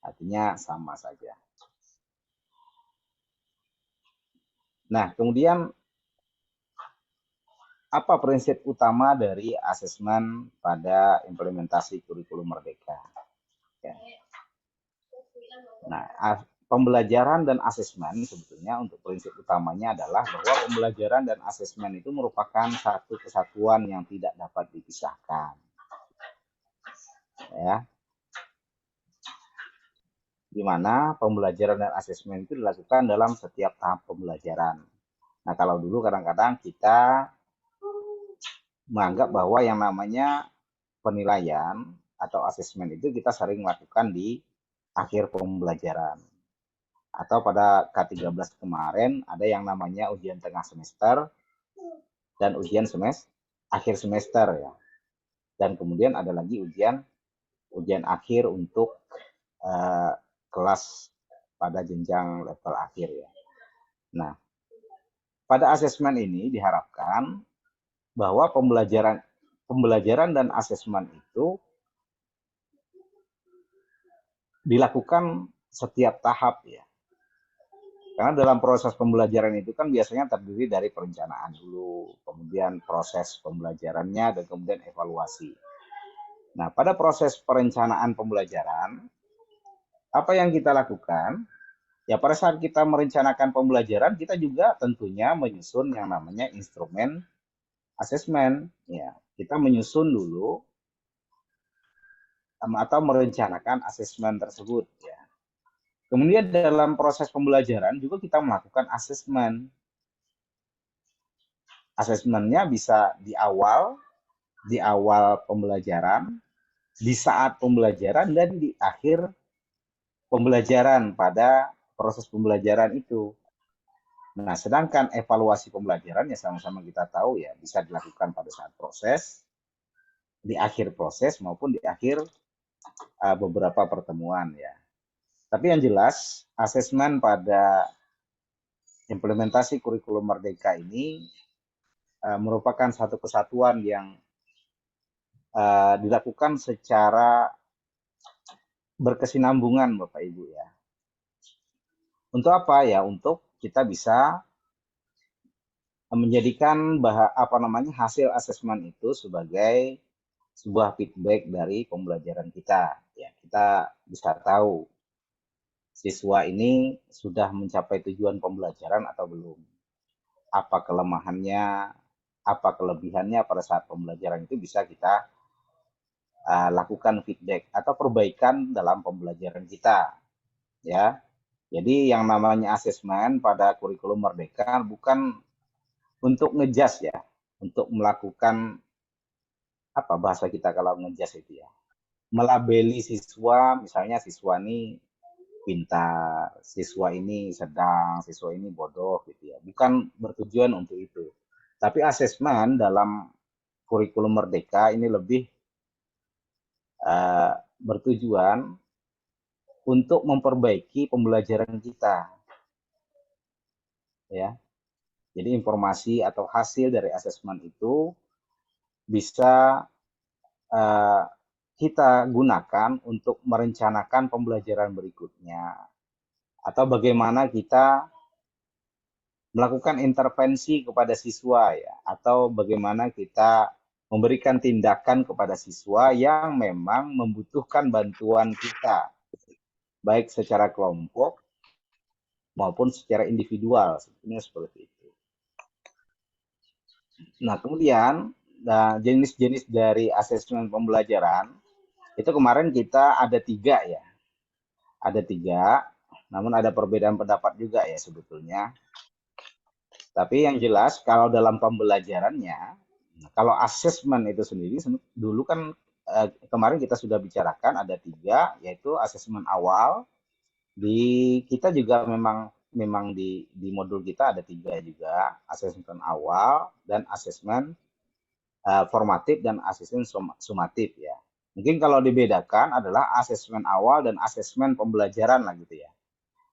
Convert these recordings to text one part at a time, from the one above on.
artinya sama saja. Nah, kemudian apa prinsip utama dari asesmen pada implementasi kurikulum Merdeka? Ya. Nah, pembelajaran dan asesmen sebetulnya untuk prinsip utamanya adalah bahwa pembelajaran dan asesmen itu merupakan satu kesatuan yang tidak dapat dipisahkan. Ya. Di mana pembelajaran dan asesmen itu dilakukan dalam setiap tahap pembelajaran. Nah, kalau dulu kadang-kadang kita menganggap bahwa yang namanya penilaian atau asesmen itu kita sering lakukan di akhir pembelajaran. Atau pada K13 kemarin ada yang namanya ujian tengah semester dan ujian akhir semester ya. Dan kemudian ada lagi ujian akhir untuk kelas pada jenjang level akhir ya. Nah, pada asesmen ini diharapkan bahwa pembelajaran dan asesmen itu dilakukan setiap tahap ya. Karena dalam proses pembelajaran itu kan biasanya terdiri dari perencanaan dulu, kemudian proses pembelajarannya, dan kemudian evaluasi. Nah, pada proses perencanaan pembelajaran, apa yang kita lakukan? Ya, pada saat kita merencanakan pembelajaran, kita juga tentunya menyusun yang namanya instrumen asesmen. Ya, kita menyusun dulu atau merencanakan asesmen tersebut. Ya. Kemudian dalam proses pembelajaran juga kita melakukan asesmen. Asesmennya bisa di awal pembelajaran, di saat pembelajaran, dan di akhir pembelajaran pada proses pembelajaran itu. Nah, sedangkan evaluasi pembelajaran ya sama-sama kita tahu ya bisa dilakukan pada saat proses, di akhir proses maupun di akhir beberapa pertemuan ya. Tapi yang jelas asesmen pada implementasi kurikulum Merdeka ini merupakan satu kesatuan yang dilakukan secara berkesinambungan Bapak Ibu ya. Untuk apa ya? Untuk kita bisa menjadikan hasil asesmen itu sebagai sebuah feedback dari pembelajaran kita. Ya, kita bisa tahu siswa ini sudah mencapai tujuan pembelajaran atau belum. Apa kelemahannya, apa kelebihannya pada saat pembelajaran itu bisa kita lakukan feedback atau perbaikan dalam pembelajaran kita. Ya, jadi yang namanya asesmen pada kurikulum Merdeka bukan untuk ngejas ya, untuk melakukan apa bahasa kita kalau ngejas itu ya, melabeli siswa, misalnya siswa ini pintar, siswa ini sedang, siswa ini bodoh gitu ya. Bukan bertujuan untuk itu. Tapi asesmen dalam kurikulum Merdeka ini lebih bertujuan untuk memperbaiki pembelajaran kita. Ya. Jadi informasi atau hasil dari asesmen itu bisa kita gunakan untuk merencanakan pembelajaran berikutnya. Atau bagaimana kita melakukan intervensi kepada siswa ya, atau bagaimana kita memberikan tindakan kepada siswa yang memang membutuhkan bantuan kita, baik secara kelompok maupun secara individual, sebetulnya seperti itu. Nah, kemudian jenis-jenis dari asesmen pembelajaran itu kemarin kita ada 3 ya, ada 3, namun ada perbedaan pendapat juga ya sebetulnya. Tapi yang jelas kalau dalam pembelajarannya, kalau asesmen itu sendiri dulu kan kemarin kita sudah bicarakan ada 3, yaitu asesmen awal. Di kita juga memang di modul kita ada 3 juga, asesmen awal dan asesmen formatif dan asesmen sumatif ya. Mungkin kalau dibedakan adalah asesmen awal dan asesmen pembelajaran lah gitu ya.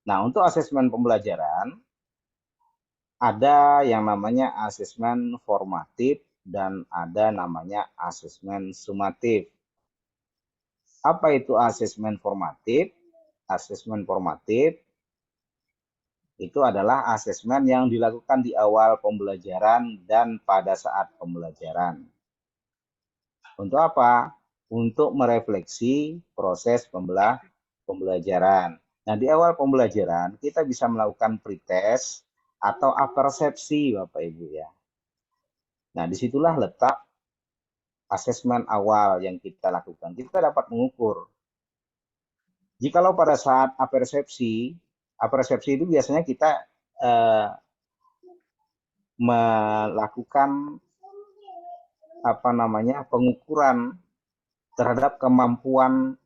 Nah, untuk asesmen pembelajaran ada yang namanya asesmen formatif dan ada namanya asesmen sumatif. Apa itu asesmen formatif? asesmen formatif itu adalah asesmen yang dilakukan di awal pembelajaran dan pada saat pembelajaran. Untuk apa? Untuk merefleksi proses pembelajaran. Nah, di awal pembelajaran kita bisa melakukan pretest atau apersepsi, Bapak Ibu ya. Nah, disitulah letak asesmen awal yang kita lakukan. Kita dapat mengukur. Jikalau pada saat apersepsi itu biasanya kita melakukan pengukuran terhadap kemampuan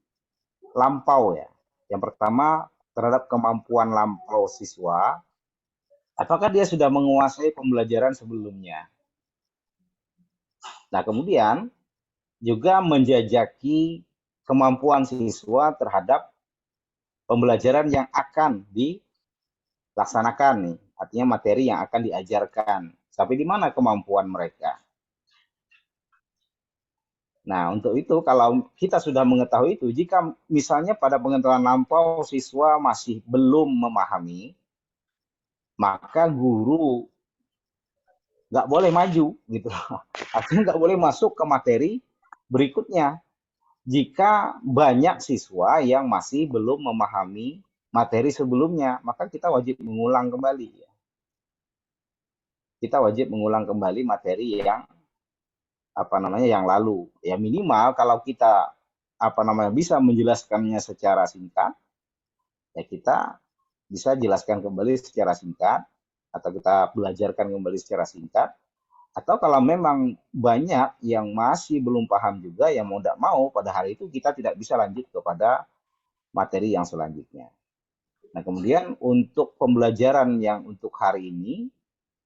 lampau ya. Yang pertama terhadap kemampuan lampau siswa, apakah dia sudah menguasai pembelajaran sebelumnya. Nah, kemudian juga menjajaki kemampuan siswa terhadap pembelajaran yang akan dilaksanakan nih, artinya materi yang akan diajarkan. Sampai di mana kemampuan mereka. Nah, untuk itu kalau kita sudah mengetahui itu, jika misalnya pada pengetahuan lampau siswa masih belum memahami, maka guru nggak boleh maju gitu. Artinya nggak boleh masuk ke materi berikutnya. Jika banyak siswa yang masih belum memahami materi sebelumnya, maka kita wajib mengulang kembali. Kita wajib mengulang kembali materi yang yang lalu. Ya minimal kalau kita bisa menjelaskannya secara singkat, ya kita bisa jelaskan kembali secara singkat atau kita belajarkan kembali secara singkat. Atau kalau memang banyak yang masih belum paham juga, yang mau tidak mau pada hari itu kita tidak bisa lanjut kepada materi yang selanjutnya. Nah, kemudian untuk pembelajaran yang untuk hari ini,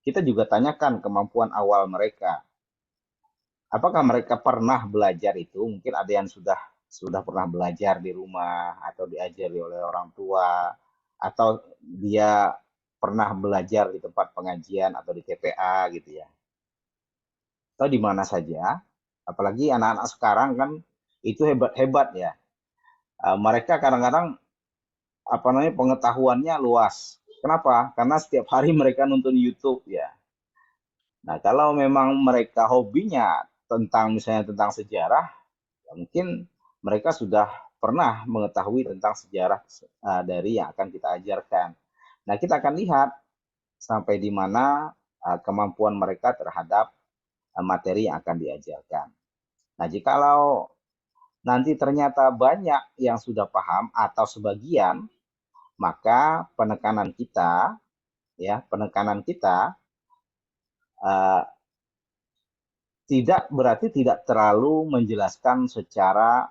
kita juga tanyakan kemampuan awal mereka. Apakah mereka pernah belajar itu? Mungkin ada yang sudah pernah belajar di rumah atau diajari oleh orang tua, atau dia pernah belajar di tempat pengajian atau di TPA gitu ya. Atau di mana saja. Apalagi anak-anak sekarang kan itu hebat-hebat ya. Mereka kadang-kadang pengetahuannya luas. Kenapa? Karena setiap hari mereka nonton YouTube ya. Nah, kalau memang mereka hobinya misalnya tentang sejarah, ya mungkin mereka sudah pernah mengetahui tentang sejarah dari yang akan kita ajarkan. Nah, kita akan lihat sampai di mana kemampuan mereka terhadap materi yang akan diajarkan. Nah, jikalau nanti ternyata banyak yang sudah paham atau sebagian, maka penekanan kita berarti tidak terlalu menjelaskan secara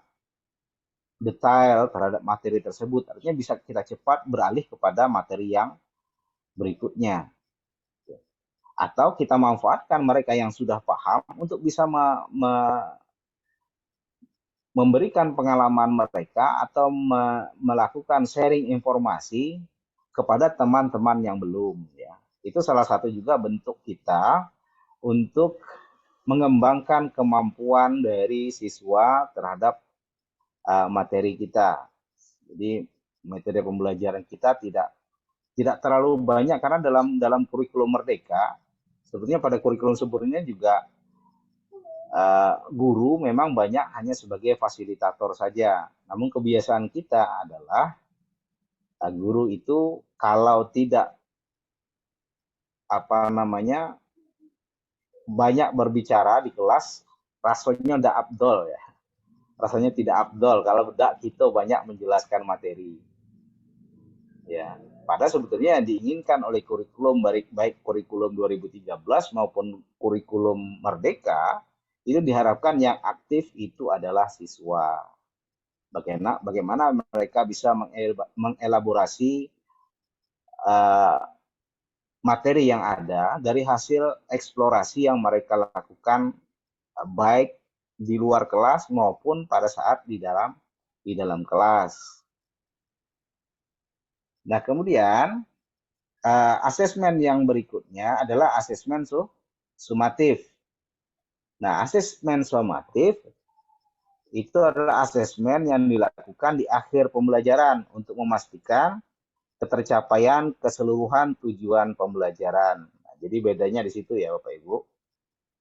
detail terhadap materi tersebut. Artinya bisa kita cepat beralih kepada materi yang berikutnya. Atau kita manfaatkan mereka yang sudah paham untuk bisa memberikan pengalaman mereka atau melakukan sharing informasi kepada teman-teman yang belum ya. Itu salah satu juga bentuk kita untuk mengembangkan kemampuan dari siswa terhadap materi kita. Jadi metode pembelajaran kita tidak terlalu banyak karena dalam kurikulum Merdeka sebetulnya pada kurikulum sebelumnya juga guru memang banyak hanya sebagai fasilitator saja. Namun kebiasaan kita adalah guru itu kalau tidak banyak berbicara di kelas, rasanya tidak abdol ya. Rasanya tidak abdol kalau tidak kita banyak menjelaskan materi. Ya, padahal sebetulnya yang diinginkan oleh kurikulum baik kurikulum 2013 maupun kurikulum Merdeka itu diharapkan yang aktif itu adalah siswa. Bagaimana mereka bisa mengelaborasi materi yang ada dari hasil eksplorasi yang mereka lakukan baik di luar kelas maupun pada saat di dalam kelas. Nah, kemudian asesmen yang berikutnya adalah asesmen sumatif. Nah, asesmen sumatif itu adalah asesmen yang dilakukan di akhir pembelajaran untuk memastikan ketercapaian keseluruhan tujuan pembelajaran. Nah, jadi bedanya di situ ya Bapak Ibu.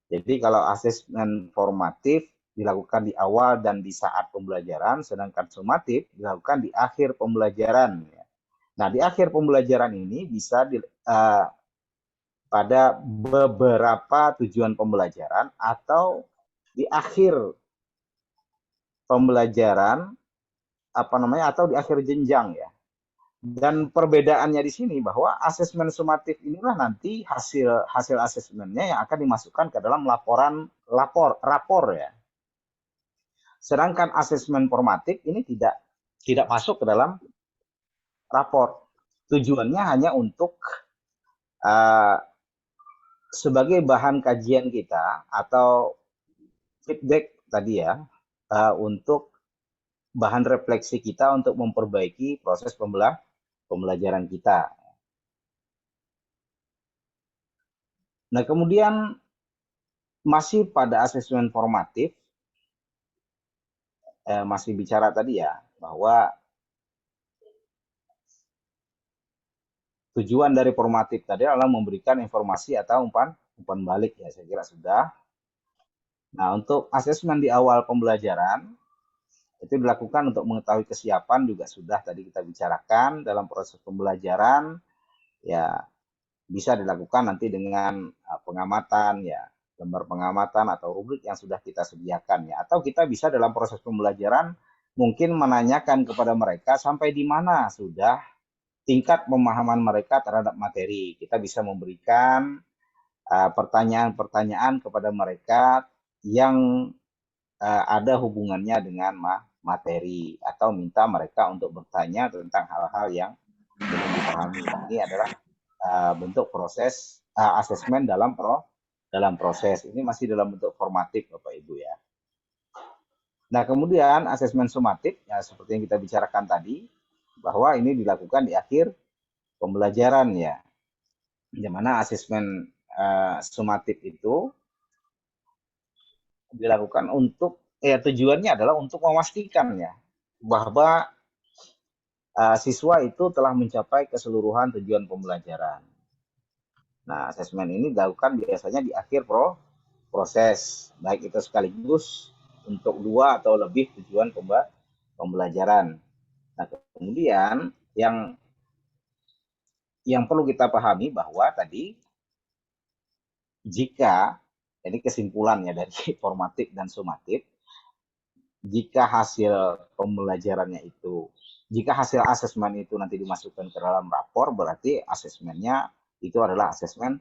Jadi kalau asesmen formatif dilakukan di awal dan di saat pembelajaran, sedangkan sumatif dilakukan di akhir pembelajaran. Nah, di akhir pembelajaran ini bisa pada beberapa tujuan pembelajaran atau di akhir pembelajaran atau di akhir jenjang ya. Dan perbedaannya di sini bahwa asesmen sumatif inilah nanti hasil asesmennya yang akan dimasukkan ke dalam rapor ya. Sedangkan asesmen formatif ini tidak masuk ke dalam rapor. Tujuannya hanya untuk sebagai bahan kajian kita atau feedback tadi ya, untuk bahan refleksi kita untuk memperbaiki proses pembelajaran kita. Nah, kemudian masih pada asesmen formatif, masih bicara tadi ya, bahwa tujuan dari formatif tadi adalah memberikan informasi atau umpan balik ya, saya kira sudah. Nah, untuk asesmen di awal pembelajaran, itu dilakukan untuk mengetahui kesiapan juga sudah tadi kita bicarakan dalam proses pembelajaran, ya bisa dilakukan nanti dengan pengamatan ya, gambar pengamatan atau rubrik yang sudah kita sediakan ya, atau kita bisa dalam proses pembelajaran mungkin menanyakan kepada mereka sampai di mana sudah tingkat pemahaman mereka terhadap materi. Kita bisa memberikan pertanyaan-pertanyaan kepada mereka yang ada hubungannya dengan materi atau minta mereka untuk bertanya tentang hal-hal yang belum dipahami. Ini adalah bentuk proses asesmen dalam proses. Ini masih dalam bentuk formatif Bapak Ibu ya. Nah, kemudian asesmen sumatif ya seperti yang kita bicarakan tadi bahwa ini dilakukan di akhir pembelajaran ya. Di mana asesmen sumatif itu dilakukan untuk tujuannya adalah untuk memastikan ya bahwa siswa itu telah mencapai keseluruhan tujuan pembelajaran. Nah, asesmen ini dilakukan biasanya di akhir proses, baik itu sekaligus untuk 2 atau lebih tujuan pembelajaran. Nah, kemudian yang perlu kita pahami bahwa tadi jika ini kesimpulannya dari formatif dan sumatif, jika hasil pembelajarannya itu, jika hasil asesmen itu nanti dimasukkan ke dalam rapor, berarti asesmennya itu adalah asesmen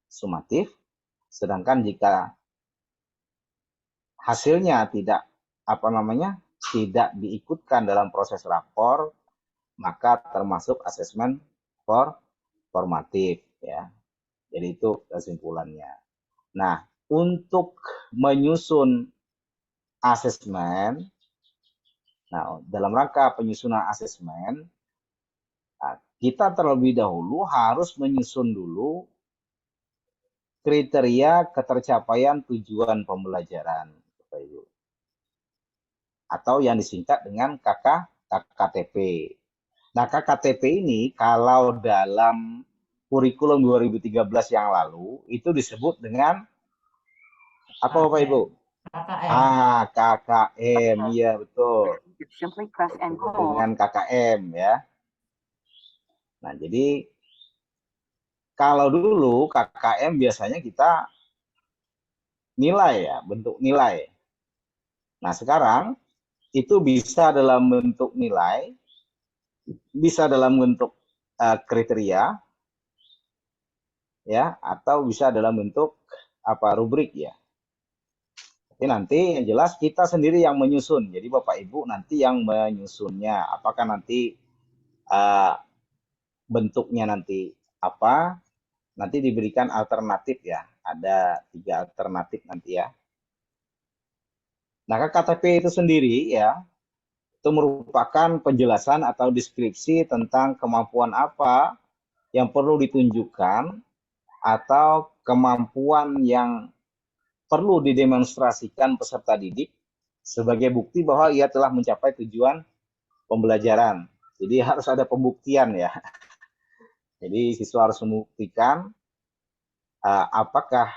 sumatif. Sedangkan jika hasilnya tidak tidak diikutkan dalam proses rapor, maka termasuk asesmen formatif ya. Jadi itu kesimpulannya. Nah, untuk menyusun asesmen, nah dalam rangka penyusunan asesmen, kita terlebih dahulu harus menyusun dulu kriteria ketercapaian tujuan pembelajaran, Bapak Ibu. Atau yang disingkat dengan KKTP. Nah, KKTP ini kalau dalam kurikulum 2013 yang lalu itu disebut dengan apa Bapak Ibu? KKM. KKM, iya betul. Dengan KKM ya. Nah, jadi kalau dulu KKM biasanya kita nilai ya, bentuk nilai. Nah, sekarang itu bisa dalam bentuk nilai, bisa dalam bentuk kriteria, ya, atau bisa dalam bentuk rubrik ya. Tapi nanti yang jelas kita sendiri yang menyusun. Jadi Bapak Ibu nanti yang menyusunnya. Apakah nanti bentuknya nanti apa? Nanti diberikan alternatif ya. Ada 3 alternatif nanti ya. Nah, KKTP itu sendiri ya, itu merupakan penjelasan atau deskripsi tentang kemampuan apa yang perlu ditunjukkan atau kemampuan yang perlu didemonstrasikan peserta didik sebagai bukti bahwa ia telah mencapai tujuan pembelajaran. Jadi harus ada pembuktian ya. Jadi siswa harus membuktikan apakah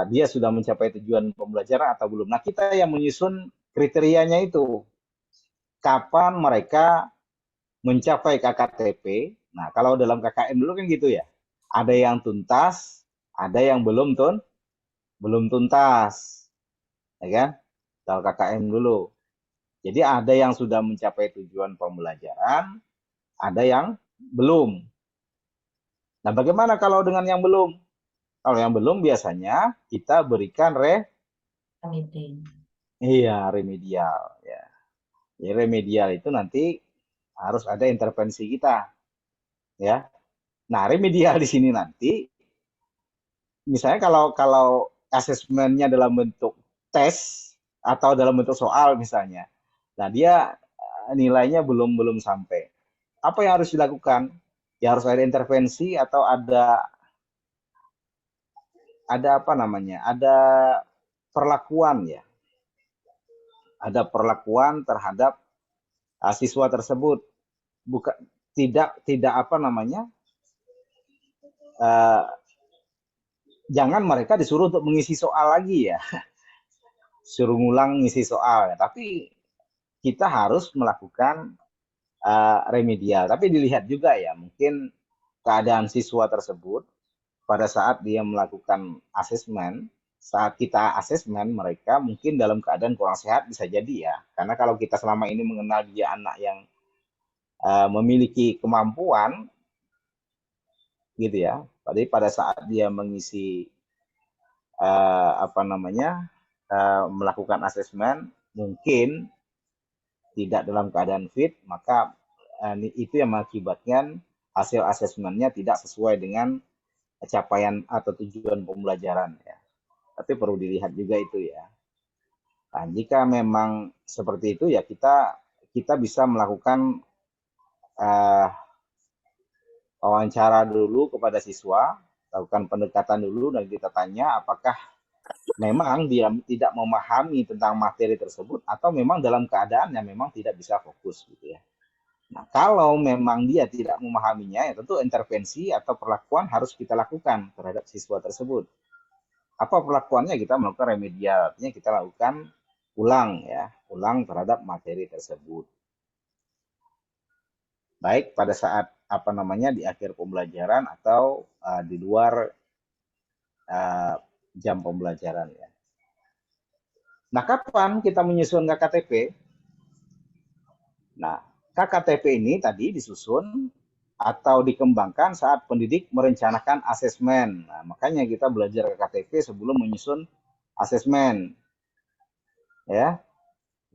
dia sudah mencapai tujuan pembelajaran atau belum. Nah, kita yang menyusun kriterianya itu. Kapan mereka mencapai KKTP. Nah, kalau dalam KKN dulu kan gitu ya. Ada yang tuntas, ada yang belum tuntas. Ya kan? Kalau KKN dulu. Jadi ada yang sudah mencapai tujuan pembelajaran, ada yang belum. Nah, bagaimana kalau dengan yang belum? Kalau yang belum biasanya kita berikan remedial ya. Jadi remedial itu nanti harus ada intervensi kita ya. Nah, remedial di sini nanti misalnya kalau asesmennya dalam bentuk tes atau dalam bentuk soal misalnya. Nah, dia nilainya belum sampai. Apa yang harus dilakukan? Ya harus ada intervensi atau ada apa namanya? Ada perlakuan ya. Ada perlakuan terhadap siswa tersebut. Bukan tidak apa namanya? Uh, jangan mereka disuruh untuk mengisi soal lagi ya. Suruh ngulang ngisi soal. Tapi kita harus melakukan remedial. Tapi dilihat juga ya, mungkin keadaan siswa tersebut pada saat dia melakukan asesmen, saat kita asesmen mereka mungkin dalam keadaan kurang sehat bisa jadi ya. Karena kalau kita selama ini mengenal dia anak yang memiliki kemampuan gitu ya. Jadi pada saat dia mengisi apa namanya melakukan asesmen mungkin tidak dalam keadaan fit, maka itu yang mengakibatkan hasil asesmennya tidak sesuai dengan capaian atau tujuan pembelajaran ya. Tapi perlu dilihat juga itu ya. Nah, jika memang seperti itu ya kita bisa melakukan uh, wawancara dulu kepada siswa, lakukan pendekatan dulu dan kita tanya apakah memang dia tidak memahami tentang materi tersebut atau memang dalam keadaan yang memang tidak bisa fokus gitu ya. Nah, kalau memang dia tidak memahaminya, ya tentu intervensi atau perlakuan harus kita lakukan terhadap siswa tersebut. Apa perlakuannya? Kita melakukan remedial, artinya kita lakukan ulang terhadap materi tersebut. Baik pada saat apa namanya di akhir pembelajaran atau di luar jam pembelajaran ya. Nah, kapan kita menyusun KKTP? Nah, KKTP ini tadi disusun atau dikembangkan saat pendidik merencanakan asesmen. Nah, makanya kita belajar KKTP sebelum menyusun asesmen. Ya,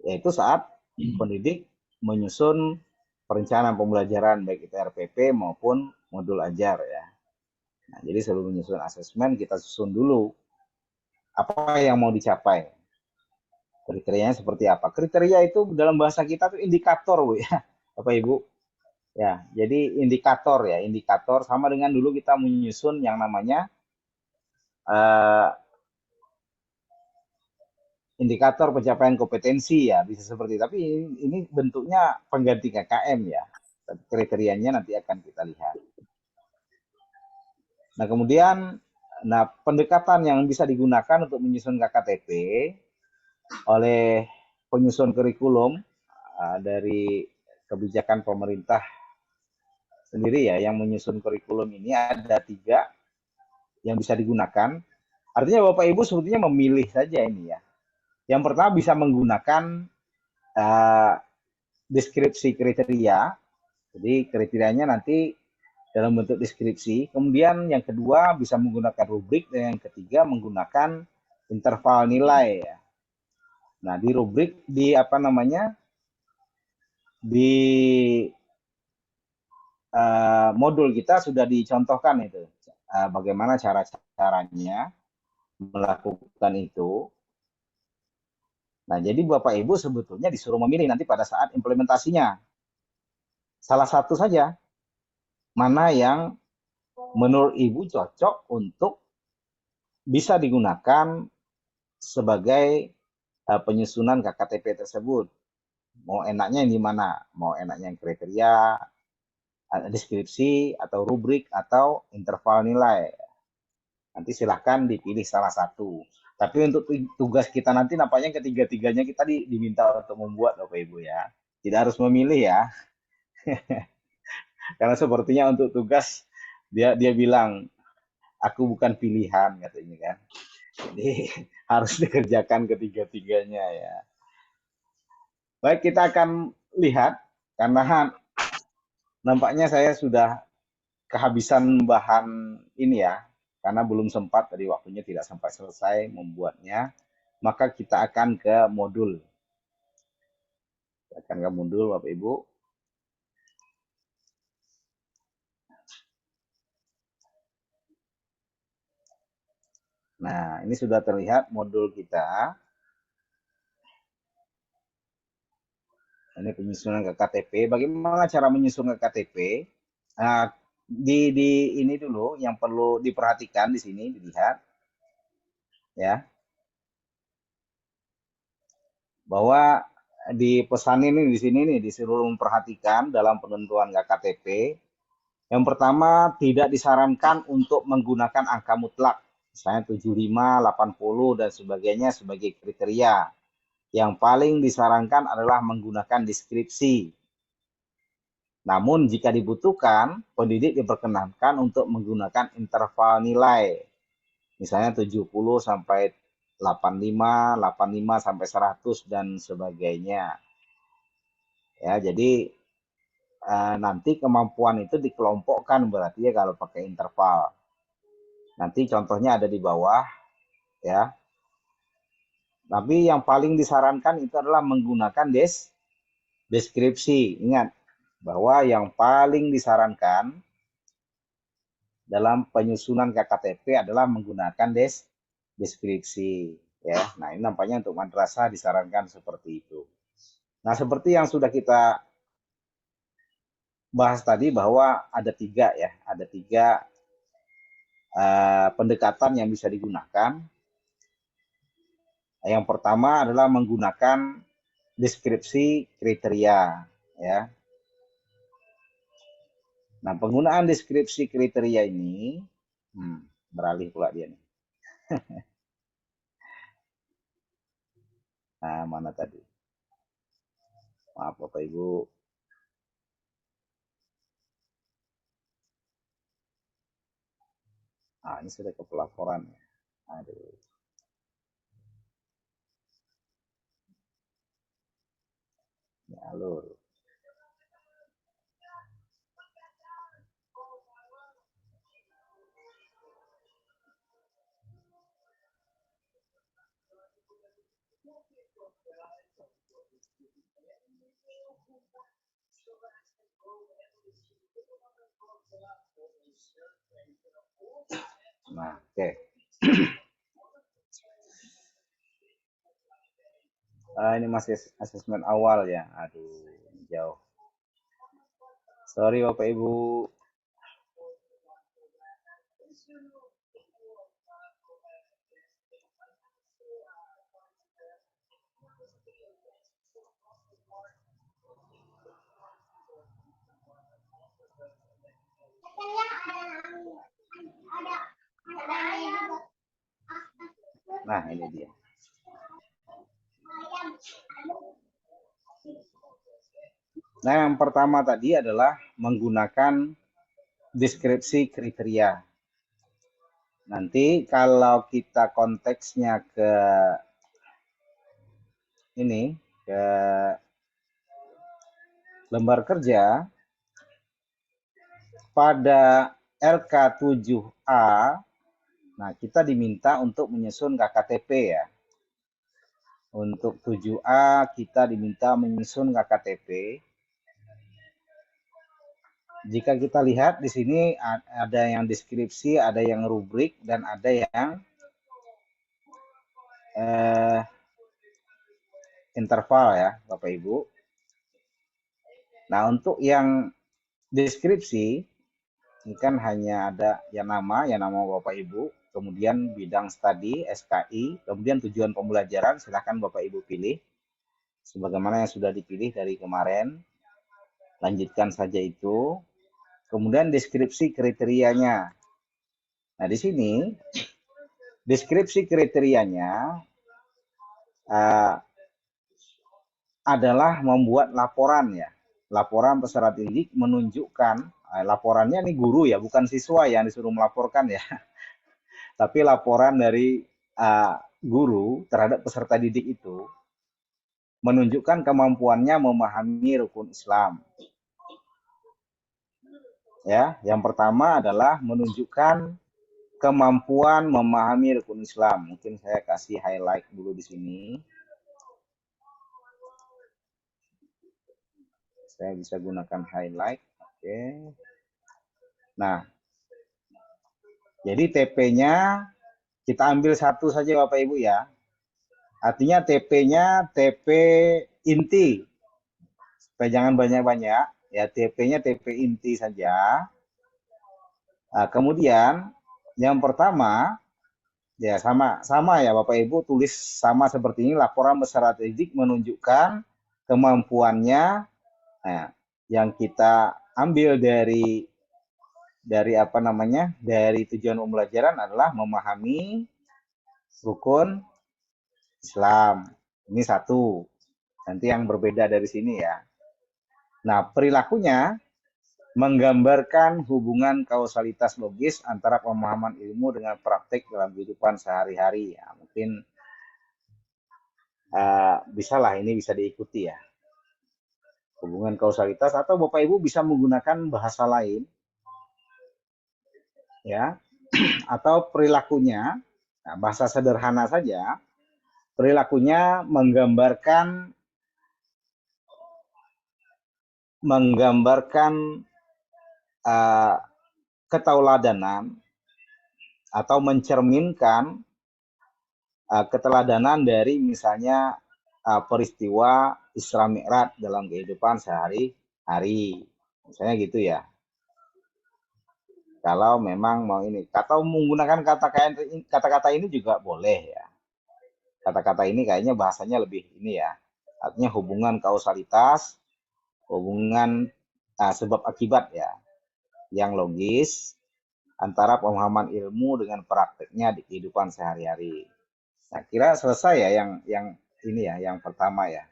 yaitu saat pendidik menyusun perencanaan pembelajaran baik itu RPP maupun modul ajar ya. Nah, jadi sebelum menyusun asesmen kita susun dulu apa yang mau dicapai. Kriterianya seperti apa? Kriteria itu dalam bahasa kita tuh indikator, Bu ya. Bapak Ibu. Ya, jadi indikator sama dengan dulu kita menyusun yang namanya indikator pencapaian kompetensi ya, bisa seperti itu. Tapi ini bentuknya pengganti KKM ya. Kriterianya nanti akan kita lihat. Nah, kemudian pendekatan yang bisa digunakan untuk menyusun KKTP oleh penyusun kurikulum dari kebijakan pemerintah sendiri ya, yang menyusun kurikulum ini ada 3 yang bisa digunakan. Artinya Bapak Ibu sebetulnya memilih saja ini ya. Yang pertama bisa menggunakan deskripsi kriteria. Jadi kriterianya nanti dalam bentuk deskripsi. Kemudian yang kedua bisa menggunakan rubrik dan yang ketiga menggunakan interval nilai ya. Nah, di rubrik di apa namanya? Di modul kita sudah dicontohkan itu bagaimana cara-caranya melakukan itu. Nah, jadi Bapak Ibu sebetulnya disuruh memilih nanti pada saat implementasinya. Salah satu saja, mana yang menurut Ibu cocok untuk bisa digunakan sebagai penyusunan KKTP tersebut. Mau enaknya yang di mana? Mau enaknya yang kriteria, deskripsi, atau rubrik, atau interval nilai. Nanti silahkan dipilih salah satu. Tapi untuk tugas kita nanti nampaknya ketiga-tiganya kita diminta untuk membuat Bapak Ibu ya. Tidak harus memilih ya. Karena sepertinya untuk tugas dia bilang aku bukan pilihan katanya kan. Jadi harus dikerjakan ketiga-tiganya ya. Baik, kita akan lihat karena nampaknya saya sudah kehabisan bahan ini ya, karena belum sempat tadi waktunya tidak sampai selesai membuatnya, maka kita akan ke modul. Kita akan ke modul Bapak Ibu. Nah, ini sudah terlihat modul kita. Ini penyusunan ke KTP. Bagaimana cara menyusun ke KTP? Nah, di ini dulu yang perlu diperhatikan di sini dilihat ya, bahwa di pesan ini di sini nih disuruh memperhatikan dalam penentuan KTP. Yang pertama, tidak disarankan untuk menggunakan angka mutlak, misalnya 75, 80 dan sebagainya sebagai kriteria. Yang paling disarankan adalah menggunakan deskripsi. Namun jika dibutuhkan, pendidik diperkenankan untuk menggunakan interval nilai. Misalnya 70 sampai 85, 85 sampai 100 dan sebagainya. Ya, jadi nanti kemampuan itu dikelompokkan berarti ya kalau pakai interval. Nanti contohnya ada di bawah ya. Tapi yang paling disarankan itu adalah menggunakan deskripsi. Ingat bahwa yang paling disarankan dalam penyusunan KKTP adalah menggunakan deskripsi ya. Nah, ini nampaknya untuk madrasah disarankan seperti itu. Nah, seperti yang sudah kita bahas tadi bahwa ada tiga ya, ada tiga pendekatan yang bisa digunakan. Yang pertama adalah menggunakan deskripsi kriteria ya. Nah, penggunaan deskripsi kriteria ini beralih pula dia nih. Nah, mana tadi? Maaf Bapak Ibu. Nah, ini sudah ke pelaporan. Aduh. Ya, alur. Nah, oke. Ini masih asesmen awal ya. Aduh, jauh. Sorry Bapak Ibu. Nah, ini dia. Nah, yang pertama tadi adalah menggunakan deskripsi kriteria. Nanti kalau kita konteksnya ke ini, ke lembar kerja, pada LK7A, nah kita diminta untuk menyusun KKTP ya. Untuk 7A kita diminta menyusun KKTP. Jika kita lihat di sini ada yang deskripsi, ada yang rubrik, dan ada yang interval ya Bapak Ibu. Nah, untuk yang deskripsi ini kan hanya ada yang nama Bapak Ibu, kemudian bidang studi SKI, kemudian tujuan pembelajaran silahkan Bapak Ibu pilih sebagaimana yang sudah dipilih dari kemarin. Lanjutkan saja itu. Kemudian deskripsi kriterianya. Nah, di sini deskripsi kriterianya adalah membuat laporan ya. Laporan peserta didik menunjukkan, laporannya ini guru ya, bukan siswa yang disuruh melaporkan ya. Tapi laporan dari guru terhadap peserta didik itu menunjukkan kemampuannya memahami rukun Islam. Ya, yang pertama adalah menunjukkan kemampuan memahami rukun Islam. Mungkin saya kasih highlight dulu di sini. Saya bisa gunakan highlight. Oke. Nah, jadi TP-nya kita ambil satu saja Bapak Ibu ya. Artinya TP-nya TP inti. Supaya jangan banyak-banyak. Ya, TP-nya TP inti saja. Nah, kemudian yang pertama ya sama ya Bapak Ibu tulis sama seperti ini, laporan peserta didik menunjukkan kemampuannya. Nah, yang kita ambil dari tujuan pembelajaran adalah memahami rukun Islam. Ini satu. Nanti yang berbeda dari sini ya. Nah, perilakunya menggambarkan hubungan kausalitas logis antara pemahaman ilmu dengan praktik dalam kehidupan sehari-hari. Ya, mungkin bisalah ini bisa diikuti ya. Hubungan kausalitas, atau Bapak Ibu bisa menggunakan bahasa lain ya, atau perilakunya, nah, bahasa sederhana saja, perilakunya menggambarkan ketauladanan atau mencerminkan keteladanan dari misalnya peristiwa Isra Mi'raj dalam kehidupan sehari-hari. Misalnya gitu ya. Kalau memang mau ini, atau menggunakan kata-kata ini juga boleh ya. Kata-kata ini kayaknya bahasanya lebih ini ya. Artinya hubungan kausalitas, hubungan sebab akibat ya, yang logis antara pemahaman ilmu dengan prakteknya di kehidupan sehari-hari. Nah, kira selesai ya yang ini ya, yang pertama ya.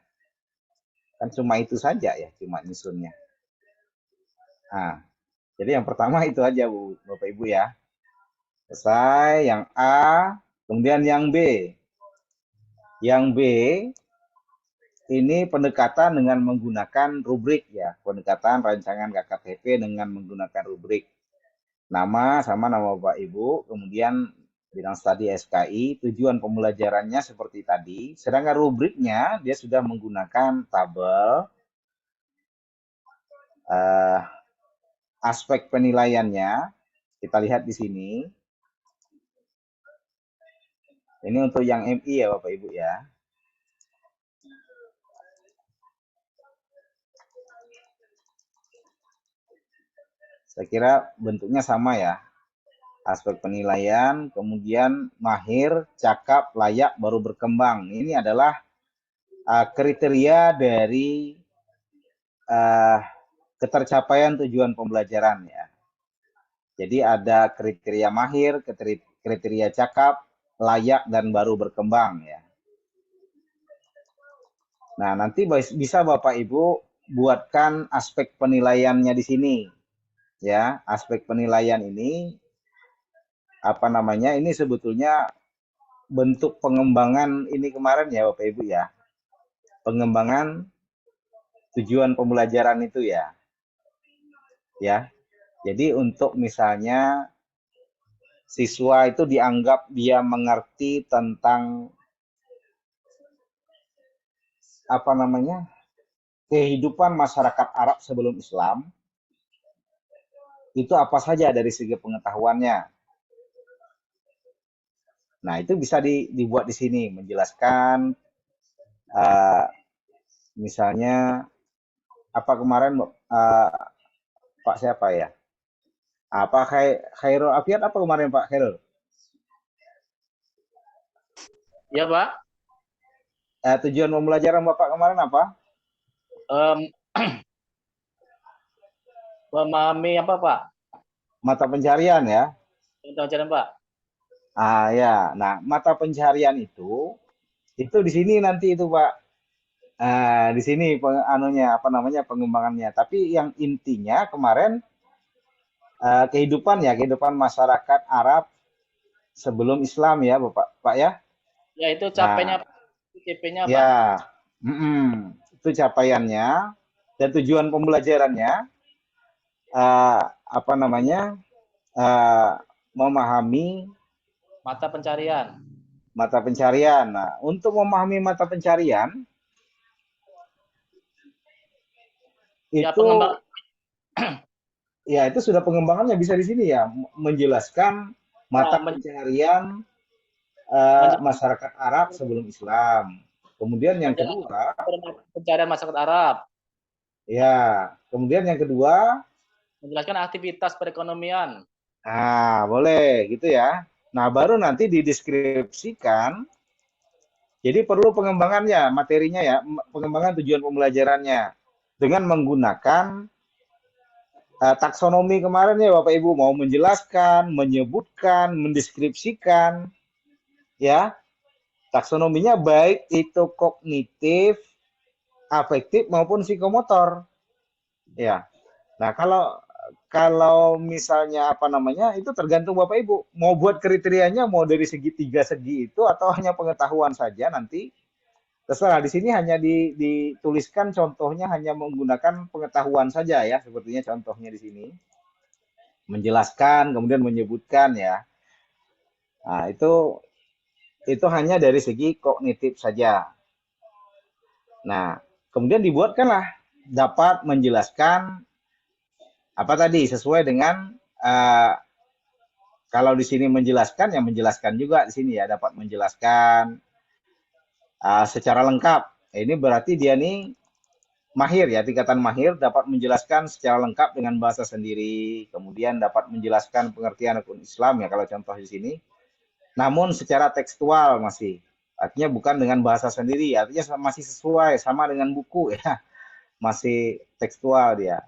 Kan cuma itu saja ya, cuma nyusunnya. Nah, jadi yang pertama itu aja Bu, Bapak Ibu ya. Selesai yang A, kemudian yang B. Yang B ini pendekatan dengan menggunakan rubrik ya, pendekatan rancangan KKTP dengan menggunakan rubrik. Nama sama nama Bapak Ibu, kemudian bidang studi SKI, tujuan pembelajarannya seperti tadi, sedangkan rubriknya dia sudah menggunakan tabel, aspek penilaiannya, kita lihat di sini. Ini untuk yang MI ya Bapak Ibu ya. Saya kira bentuknya sama ya. Aspek penilaian, kemudian mahir, cakap, layak, baru berkembang. Ini adalah kriteria dari ketercapaian tujuan pembelajaran ya. Jadi ada kriteria mahir, kriteria cakap, layak, dan baru berkembang ya. Nah, nanti bisa Bapak Ibu buatkan aspek penilaiannya di sini. Ya, aspek penilaian ini ini sebetulnya bentuk pengembangan ini kemarin ya Bapak Ibu ya. Pengembangan tujuan pembelajaran itu ya. Ya. Jadi untuk misalnya siswa itu dianggap dia mengerti tentang kehidupan masyarakat Arab sebelum Islam, itu apa saja dari segi pengetahuannya. Nah, itu bisa dibuat di sini, menjelaskan misalnya apa kemarin Pak siapa ya? Apa Khairul Afiat apa kemarin Pak Khairul? Ya, Pak. Tujuan pembelajaran Bapak kemarin apa? Em, memahami apa, Pak? Mata pencarian ya. Pelajaran, Pak. Ya. Nah, mata pencarian itu di sini nanti itu Pak. Di sini anunya apa namanya pengembangannya. Tapi yang intinya kemarin kehidupan masyarakat Arab sebelum Islam ya, Bapak, Pak ya. Ya, itu capainya, Nah, Pak. CP-nya, Pak. ya, itu capaiannya dan tujuan pembelajarannya eh, apa namanya eh, memahami Mata pencarian. mata pencarian. Nah, untuk memahami mata pencarian Ya, itu pengembang. ya itu sudah pengembangannya bisa di sini ya menjelaskan mata Ya, pencarian masyarakat Arab sebelum Islam. Kemudian yang menjelaskan kedua, pencarian masyarakat Arab. kemudian yang kedua, Menjelaskan aktivitas perekonomian. boleh gitu ya. Nah, baru nanti dideskripsikan. Jadi perlu pengembangannya, materinya ya, pengembangan tujuan pembelajarannya dengan menggunakan taksonomi kemarin ya Bapak Ibu mau menjelaskan, menyebutkan, mendeskripsikan ya. Taksonominya baik itu kognitif, afektif maupun psikomotor. Ya. Nah, kalau kalau misalnya apa namanya itu tergantung Bapak Ibu mau buat kriterianya mau dari segi tiga segi itu atau hanya pengetahuan saja nanti terserah. Di sini hanya dituliskan contohnya hanya menggunakan pengetahuan saja ya sepertinya contohnya di sini menjelaskan kemudian menyebutkan ya. Nah, itu hanya dari segi kognitif saja. Nah, kemudian dibuatkanlah dapat menjelaskan apa tadi sesuai dengan uh, kalau di sini menjelaskan ya menjelaskan juga di sini ya dapat menjelaskan secara lengkap. Ini berarti dia nih mahir ya tingkatan mahir dapat menjelaskan secara lengkap dengan bahasa sendiri. Kemudian dapat menjelaskan pengertian rukun Islam ya kalau contoh di sini. Namun secara tekstual masih artinya bukan dengan bahasa sendiri artinya masih sesuai sama dengan buku ya masih tekstual dia.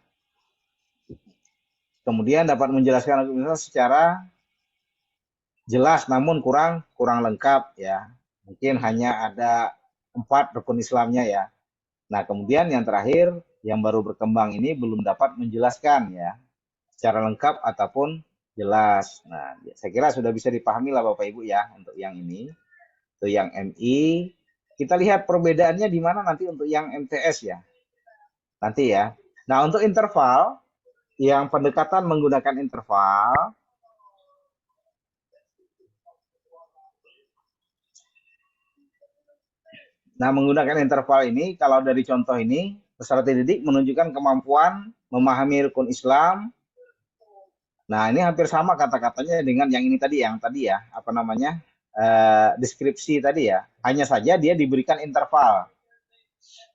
Kemudian dapat menjelaskan rukun Islam secara jelas namun kurang kurang lengkap ya. Mungkin hanya ada 4 rukun Islamnya ya. Nah, kemudian yang terakhir yang baru berkembang ini belum dapat menjelaskan ya secara lengkap ataupun jelas. Nah, saya kira sudah bisa dipahami lah Bapak Ibu ya untuk yang ini. Untuk yang MI, kita lihat perbedaannya di mana nanti untuk yang MTS ya. Nanti ya. Nah, untuk interval yang pendekatan menggunakan interval. Nah, menggunakan interval ini, kalau dari contoh ini, peserta didik menunjukkan kemampuan memahami rukun Islam. Nah, ini hampir sama kata-katanya dengan yang ini tadi, ya, apa namanya, deskripsi tadi ya. Hanya saja dia diberikan interval,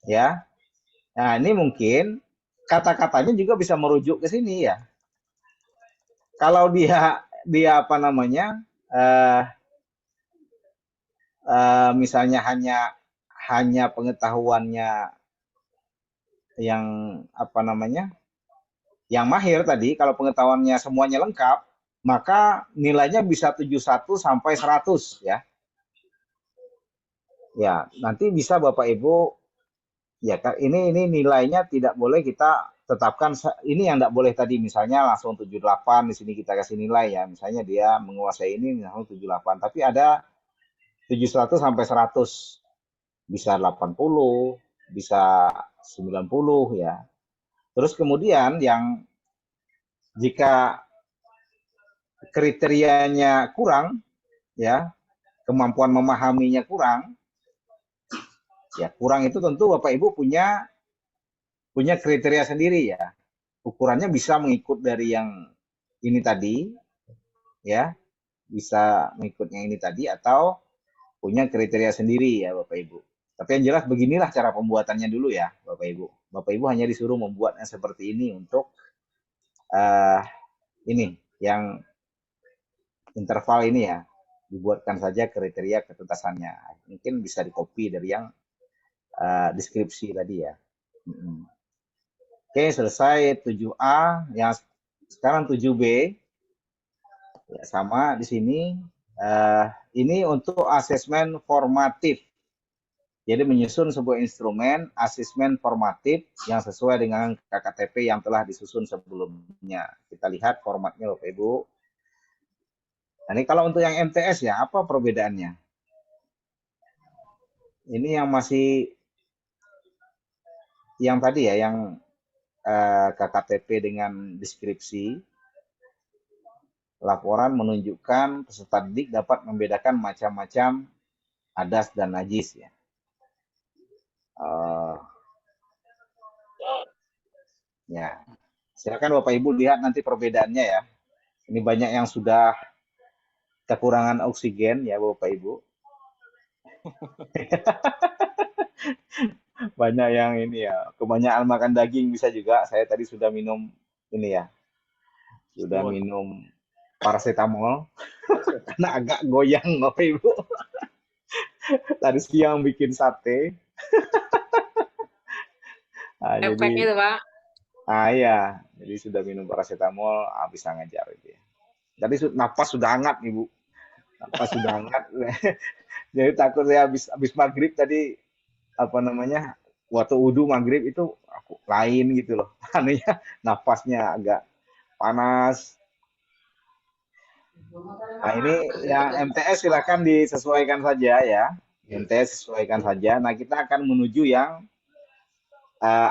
ya. Nah, ini mungkin kata-katanya juga bisa merujuk ke sini ya. Kalau dia dia apa namanya, eh, misalnya hanya hanya pengetahuannya yang apa namanya yang mahir tadi, kalau pengetahuannya semuanya lengkap, maka nilainya bisa 71 sampai 100 ya. Ya, nanti bisa Bapak Ibu ya ini nilainya tidak boleh kita tetapkan ini yang tidak boleh tadi misalnya langsung 78 di sini kita kasih nilai ya. Misalnya dia menguasai ini langsung 78, tapi ada 71 sampai 100. Bisa 80, bisa 90 ya. Terus kemudian yang jika kriterianya kurang ya kemampuan memahaminya kurang ya kurang itu tentu Bapak Ibu punya punya kriteria sendiri ya ukurannya bisa mengikut dari yang ini tadi ya bisa mengikutnya ini tadi atau punya kriteria sendiri ya Bapak Ibu tapi yang jelas beginilah cara pembuatannya dulu ya Bapak Ibu hanya disuruh membuatnya seperti ini untuk uh, ini yang interval ini ya dibuatkan saja kriteria ketuntasannya. Mungkin bisa di-copy dari yang deskripsi tadi ya. Oke, selesai 7A. Yang sekarang 7B. Ya, sama di sini. Ini untuk asesmen formatif. Jadi menyusun sebuah instrumen asesmen formatif yang sesuai dengan KKTP yang telah disusun sebelumnya. Kita lihat formatnya Bapak Ibu. Nah, ini kalau untuk yang MTS ya, apa perbedaannya? Ini yang masih yang tadi ya, yang KKTP dengan deskripsi. Laporan menunjukkan peserta didik dapat membedakan macam-macam hadas dan najis ya. Ya, silakan Bapak Ibu lihat nanti perbedaannya ya. Ini banyak yang sudah kekurangan oksigen ya Bapak Ibu. Banyak yang ini ya, kebanyakan makan daging bisa juga. Saya tadi sudah minum ini ya, sudah minum paracetamol karena agak goyang Bapak Ibu. Tadi siang bikin sate. Efek Jadi itu Pak. ya, jadi sudah minum paracetamol, bisa ngajar itu ya. Tadi napas sudah hangat Ibu. Napas sudah hangat. Jadi takut saya habis maghrib tadi apa namanya waktu wudhu maghrib itu aku lain gitu loh. Anunya napasnya agak panas. Nah ini yang MTS silakan disesuaikan saja ya. MTS sesuaikan saja. Nah kita akan menuju yang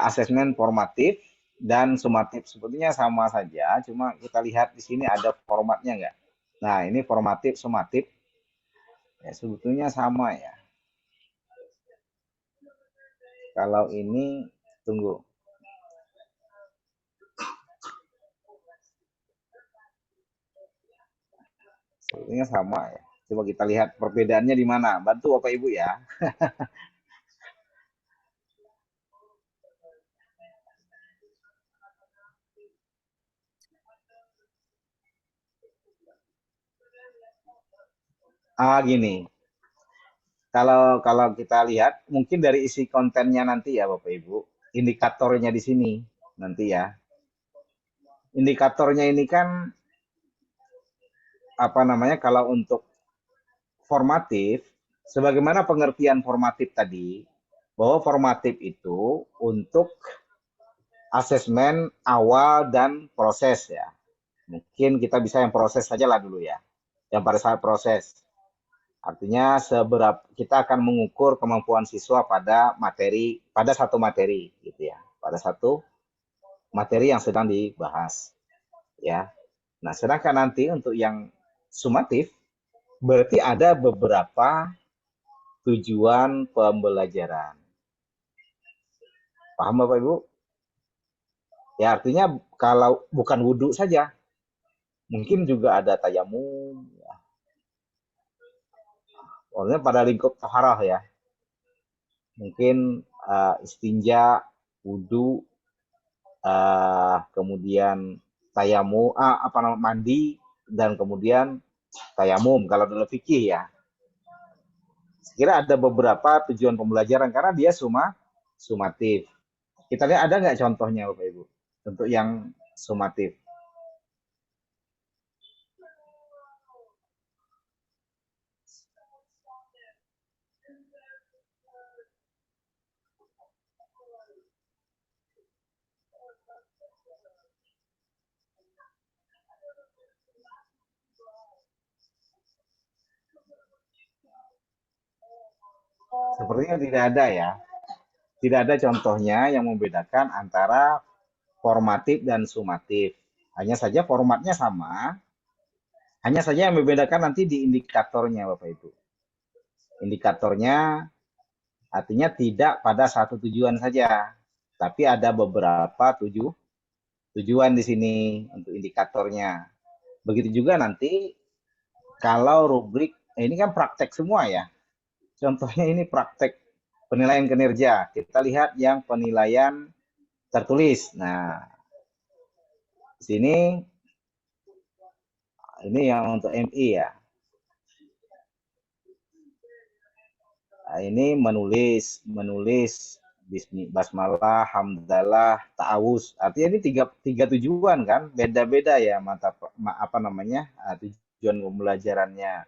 asesmen formatif dan sumatif. Sebetulnya sama saja, cuma kita lihat di sini ada formatnya nggak. Nah ini formatif, sumatif. Ya, sebetulnya sama ya. Kalau ini, tunggu. Sebetulnya sama ya. Coba kita lihat perbedaannya di mana. Bantu Bapak Ibu ya. Gini. Kalau kita lihat, mungkin dari isi kontennya nanti ya Bapak Ibu. Indikatornya di sini nanti ya. Indikatornya ini kan apa namanya kalau untuk formatif, sebagaimana pengertian formatif tadi, bahwa formatif itu untuk asesmen awal dan proses ya. Mungkin kita bisa yang proses saja lah dulu ya. Yang pada saat proses. Artinya seberapa kita akan mengukur kemampuan siswa pada materi, pada satu materi gitu ya. Pada satu materi yang sedang dibahas ya. Nah, sedangkan nanti untuk yang sumatif berarti ada beberapa tujuan pembelajaran. Paham Bapak Ibu? Ya artinya kalau bukan wudhu saja, mungkin juga ada tayamum, ya. Maksudnya pada lingkup taharah ya. Mungkin istinja, wudhu, kemudian tayamum, apa namanya mandi, dan kemudian tayamum kalau dalam fikih ya. Sekira ada beberapa tujuan pembelajaran karena dia sumatif. Kita lihat ada nggak contohnya Bapak Ibu untuk yang sumatif? Sepertinya tidak ada ya. Tidak ada contohnya yang membedakan antara formatif dan sumatif. Hanya saja formatnya sama, hanya saja yang membedakan nanti di indikatornya Bapak Ibu. Indikatornya artinya tidak pada satu tujuan saja, tapi ada beberapa tujuan di sini untuk indikatornya. Begitu juga nanti kalau rubrik, ini kan praktek semua ya. Contohnya ini praktek penilaian kinerja. Kita lihat yang penilaian tertulis. Nah, di sini ini yang untuk MI ya. Ini menulis basmalah, hamdalah, ta'awuz. Artinya ini tiga tujuan kan, beda-beda ya apa namanya tujuan pembelajarannya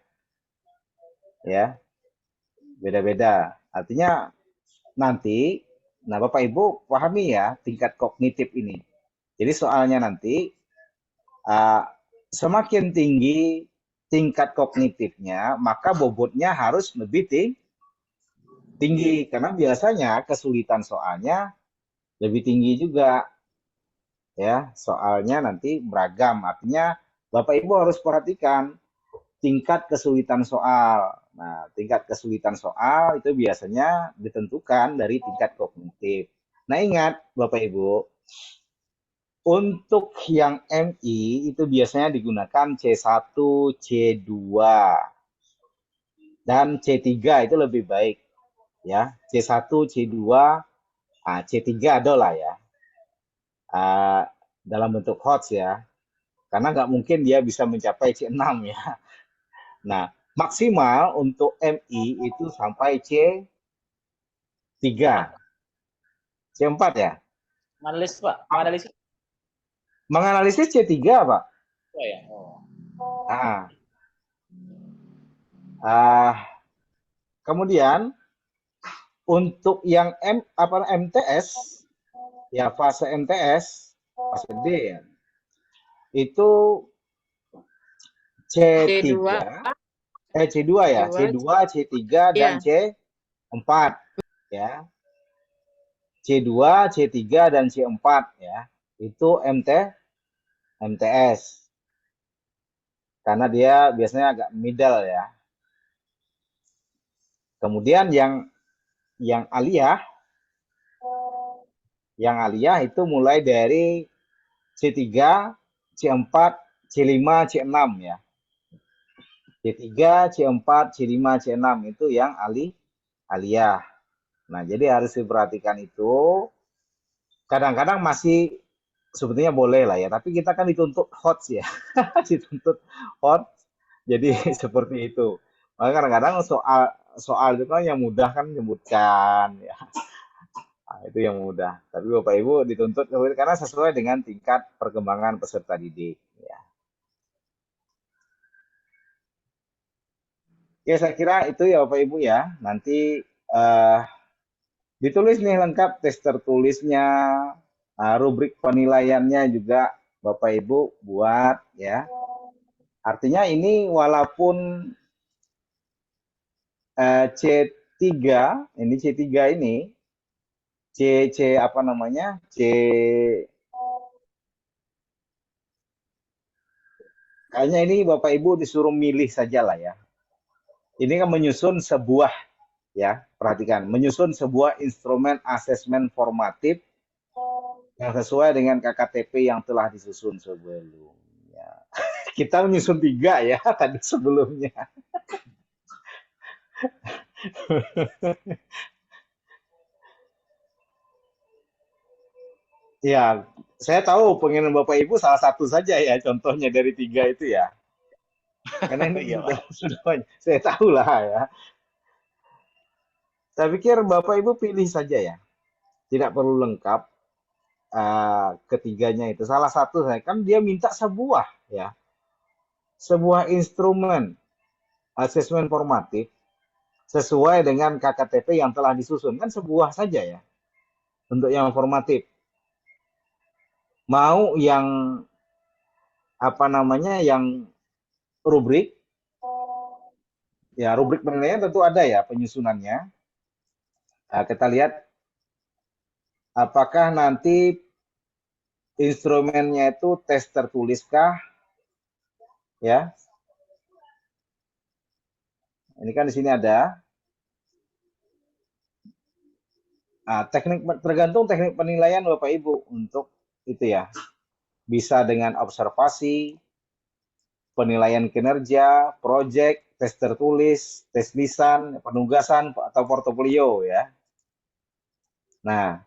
ya, beda-beda. Artinya nanti, nah Bapak Ibu pahami ya tingkat kognitif ini. Jadi soalnya nanti uh, semakin tinggi tingkat kognitifnya, maka bobotnya harus lebih tinggi karena biasanya kesulitan soalnya lebih tinggi juga ya. Soalnya nanti beragam. Artinya Bapak Ibu harus perhatikan tingkat kesulitan soal. Nah, tingkat kesulitan soal itu biasanya ditentukan dari tingkat kognitif. Nah, ingat Bapak Ibu, untuk yang MI itu biasanya digunakan C1, C2, dan C3 itu lebih baik ya. C1, C2, C3 ada lah ya. Dalam bentuk HOTS ya. Karena nggak mungkin dia bisa mencapai C6 ya. Nah, maksimal untuk MI itu sampai C3. C4 ya. Menganalisis, Pak. Menganalisis. Menganalisis C3, Pak. Oh ya. Oh. Nah, uh, kemudian untuk yang MTS ya, fase MTS, fase D ya, itu C3, C2 ya, C2, C3 dan C4 ya. C2, C3 dan C4 ya. Itu MTS. Karena dia biasanya agak middle ya. Kemudian yang aliyah itu mulai dari C3, C4, C5, C6 ya. C3, C4, C5, C6 itu yang aliyah. Nah, jadi harus diperhatikan itu. Kadang-kadang masih sebetulnya boleh lah ya, tapi kita kan dituntut HOTS ya. Dituntut HOTS. Jadi seperti itu. Maka kadang-kadang soal itu kan yang mudah kan menyebutkan ya. Nah, itu yang mudah. Tapi Bapak Ibu dituntut karena sesuai dengan tingkat perkembangan peserta didik ya. Ya saya kira itu ya Bapak Ibu ya. Nanti ditulis nih lengkap tes tertulisnya, rubrik penilaiannya juga Bapak Ibu buat ya. Artinya ini walaupun C3, ini C3 ini C apa namanya? Kayaknya ini Bapak Ibu disuruh milih saja lah ya. Ini kan menyusun sebuah ya, perhatikan, menyusun sebuah instrumen asesmen formatif yang sesuai dengan KKTP yang telah disusun sebelumnya. Kita menyusun 3 ya tadi sebelumnya. Ya, saya tahu pengen Bapak Ibu salah satu saja ya contohnya dari 3 itu ya. Karena ini Iya, Pak. sudah banyak. Saya tahu lah ya. Saya pikir Bapak Ibu pilih saja ya. Tidak perlu lengkap ketiganya itu. Salah satu saya kan dia minta sebuah ya. Sebuah instrumen asesmen formatif sesuai dengan KKTP yang telah disusun. Kan sebuah saja ya. Untuk yang formatif. Mau yang apa namanya yang rubrik ya, rubrik penilaian tentu ada ya penyusunannya. Kita lihat apakah nanti instrumennya itu tes tertuliskah ya. Ini kan di sini ada teknik, tergantung teknik penilaian Bapak Ibu untuk itu ya. Bisa dengan observasi, penilaian kinerja, proyek, tes tertulis, tes lisan, penugasan atau portofolio ya. Nah,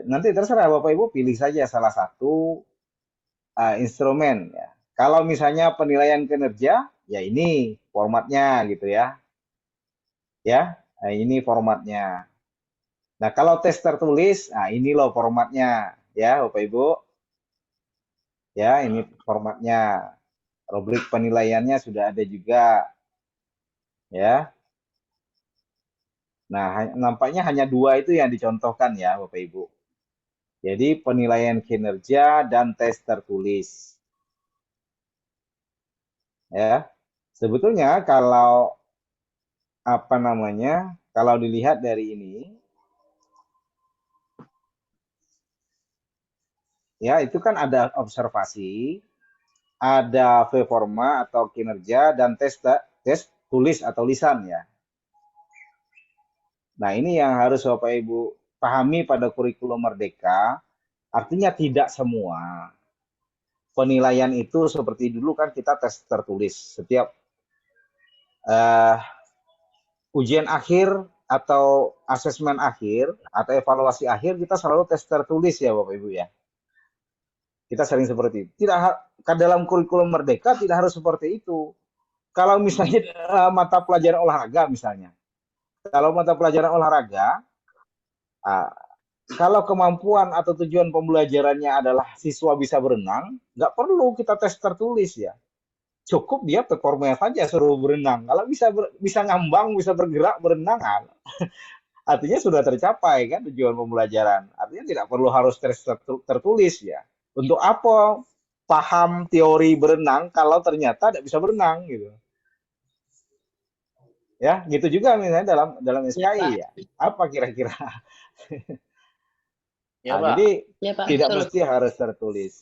nanti terserah Bapak Ibu pilih saja salah satu instrumen ya. Kalau misalnya penilaian kinerja, ya ini formatnya gitu ya. Ya, Nah, ini formatnya. Nah, kalau tes tertulis, nah ini loh formatnya, ya, Bapak Ibu. Ya, ini formatnya. Rubrik penilaiannya sudah ada juga, ya. Nah, nampaknya hanya dua itu yang dicontohkan ya, Bapak Ibu. Jadi penilaian kinerja dan tes tertulis. Ya, sebetulnya kalau apa namanya, kalau dilihat dari ini, ya itu kan ada observasi, ada performa atau kinerja dan tes tulis atau lisan ya. Nah, ini yang harus Bapak Ibu pahami pada kurikulum Merdeka, artinya tidak semua penilaian itu seperti dulu kan kita tes tertulis. Setiap eh, ujian akhir atau asesmen akhir atau evaluasi akhir kita selalu tes tertulis ya Bapak Ibu ya. Kita sering seperti itu. Tidak dalam kurikulum Merdeka tidak harus seperti itu. Kalau misalnya mata pelajaran olahraga misalnya. Kalau mata pelajaran olahraga, ah, kalau kemampuan atau tujuan pembelajarannya adalah siswa bisa berenang, nggak perlu kita tes tertulis ya. Cukup dia performanya saja suruh berenang. Kalau bisa ngambang, bisa bergerak, berenang, artinya sudah tercapai kan tujuan pembelajaran. Artinya tidak perlu harus tertulis ya. Untuk apa paham teori berenang kalau ternyata tidak bisa berenang gitu. Ya, gitu juga misalnya dalam Ya, Pak. SKI ya. Apa kira-kira? Ya, Nah, Pak. jadi Ya, Pak, tidak betul. mesti harus tertulis.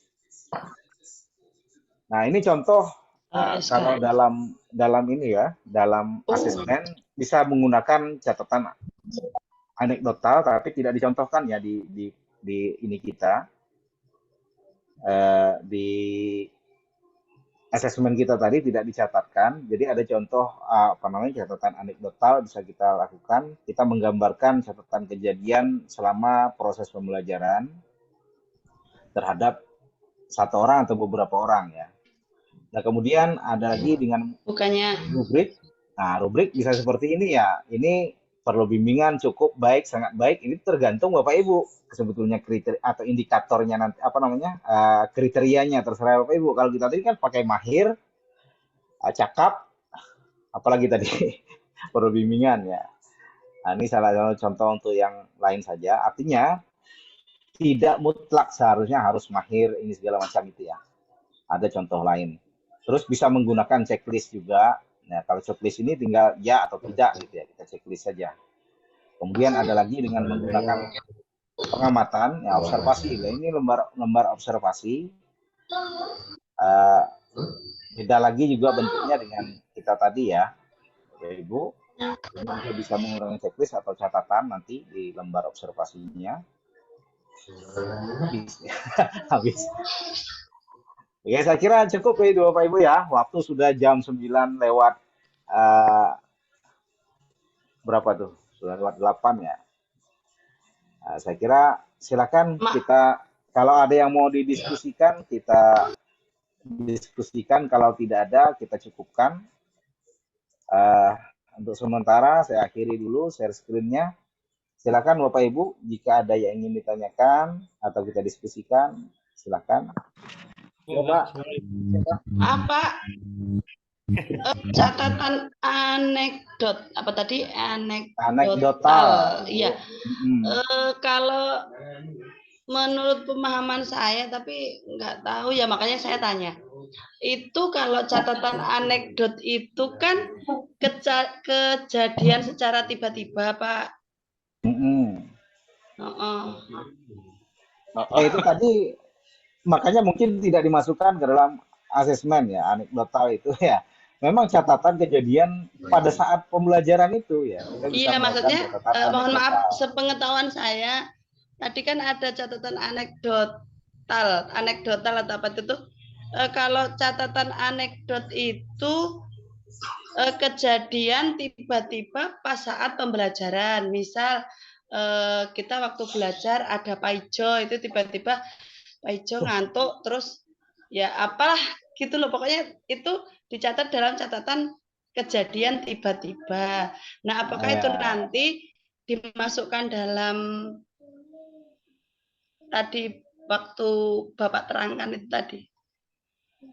Nah, ini contoh kalau SKI. dalam ini ya, dalam asesmen bisa menggunakan catatan anekdotal tapi tidak dicontohkan ya di ini kita di asesmen kita tadi tidak dicatatkan. Jadi ada contoh apa namanya catatan anekdotal bisa kita lakukan. Kita menggambarkan catatan kejadian selama proses pembelajaran terhadap satu orang atau beberapa orang ya. Nah, kemudian ada lagi dengan Bukannya rubrik. Nah, rubrik bisa seperti ini ya. Ini perlu bimbingan cukup baik, sangat baik. Ini tergantung Bapak Ibu sebetulnya kriteria atau indikatornya nanti apa namanya kriterianya terserah Bapak Ibu. Kalau kita tadi kan pakai mahir, cakap, apalagi tadi perlu bimbingan ya. Nah, ini salah satu contoh untuk yang lain saja. Artinya tidak mutlak seharusnya harus mahir ini segala macam itu ya. Ada contoh lain. Terus bisa menggunakan checklist juga. Nah, kalau checklist ini tinggal ya atau tidak gitu ya, kita checklist saja. Kemudian ada lagi dengan menggunakan pengamatan, ya observasi. Nah, ini lembar observasi. Uh, beda lagi juga bentuknya dengan kita tadi ya, Ibu. Ini juga bisa menggunakan checklist atau catatan nanti di lembar observasinya. Habis. Habis. Oke, saya kira cukup ya Bapak Ibu ya. Waktu sudah jam 9 lewat berapa tuh? Sudah lewat 8 ya. Nah, saya kira silakan kita kalau ada yang mau didiskusikan kita diskusikan, kalau tidak ada kita cukupkan. Untuk sementara saya akhiri dulu share screen-nya. Silakan Bapak Ibu jika ada yang ingin ditanyakan atau kita diskusikan, silakan. Ya, Pak. apa? Catatan anekdot apa tadi Anekdotal. Iya. Kalau menurut pemahaman saya tapi nggak tahu ya makanya saya tanya. Itu kalau catatan anekdot itu kan kejadian secara tiba-tiba, Pak. Itu tadi makanya mungkin tidak dimasukkan ke dalam asesmen ya, anekdotal itu ya. Memang catatan kejadian pada saat pembelajaran itu ya. Kita bisa iya, maksudnya mohon anekdotal. maaf, sepengetahuan saya tadi kan ada catatan anekdotal atau apa itu tuh. Kalau catatan anekdot itu kejadian tiba-tiba pas saat pembelajaran. Misal kita waktu belajar ada Pak Ijo, itu tiba-tiba Pak Ijo ngantuk terus ya apalah gitu loh, pokoknya itu dicatat dalam catatan kejadian tiba-tiba. Nah, apakah itu Ya. nanti dimasukkan dalam tadi waktu Bapak terangkan itu tadi?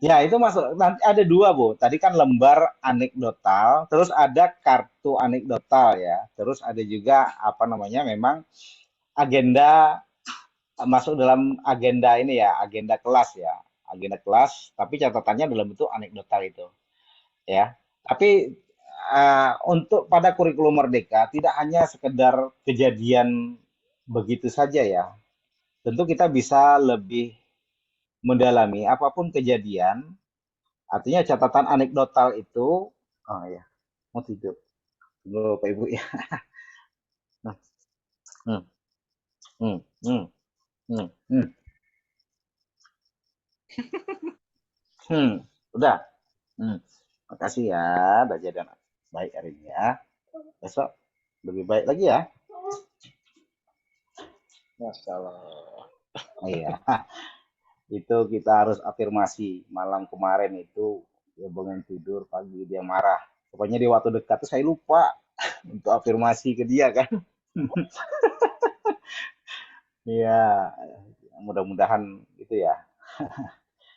Ya, itu masuk. Nanti ada dua, Bu. Tadi kan lembar anekdotal, terus ada kartu anekdotal ya. Terus ada juga apa namanya memang agenda masuk dalam agenda ini ya, agenda kelas ya. Agenda kelas, tapi catatannya dalam bentuk anekdotal itu ya. Tapi untuk pada kurikulum Merdeka tidak hanya sekedar kejadian begitu saja ya. Tentu kita bisa lebih mendalami apapun kejadian. Artinya catatan anekdotal itu, oh ya, mau tidur. Tunggu Pak Ibu ya. Hmm, hmm, hmm, hmm, hmm, hmm. Udah. Hmm. Makasih ya, udah jadi anak baik hari ini ya. Besok lebih baik lagi ya. Masya Allah. Iya, itu kita harus afirmasi. Malam kemarin itu dia bangun tidur, pagi dia marah. Pokoknya di waktu dekat tuh saya lupa untuk afirmasi ke dia kan. Iya, mudah-mudahan gitu ya.